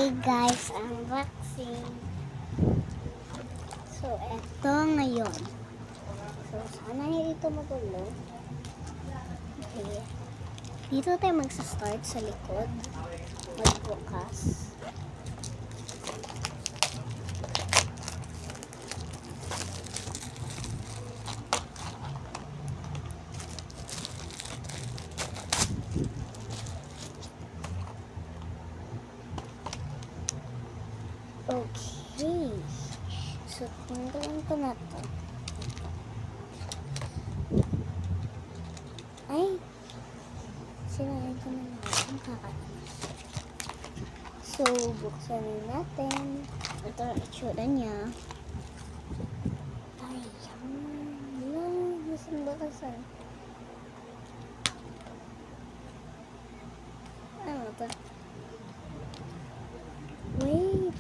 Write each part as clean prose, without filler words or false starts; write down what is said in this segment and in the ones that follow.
Hey guys, unboxing. So, eto ngayon. So, sana hindi ito magulo. Okay. Dito tayo magsa-start sa likod. Magbukas. Okay. So, tanggalin ko na to. Ay! Sinayin ko na natin. Kakainis. So, buksan natin. Ito ang itsura niya. Ay, yan. Nasaan bakasan? Ano to? Wait.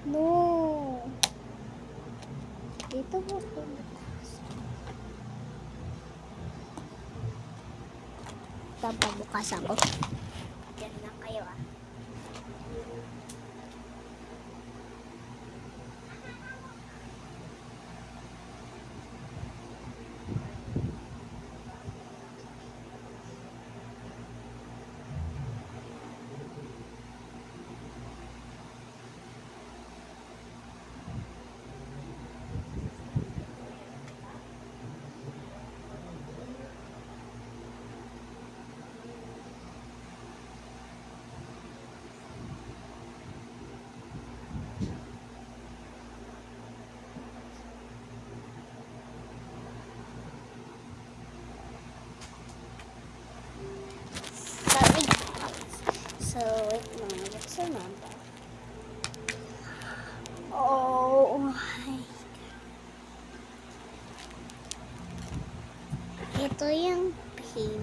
No. Dito mo po bukas. Tapos bukas ako. Diyan lang kayo ah. Sorry. So, wait lang. Buksan natin. Oh my. Ito yung pin.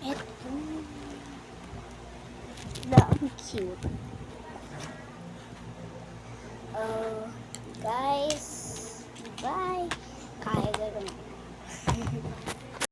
Ito. Ang cute.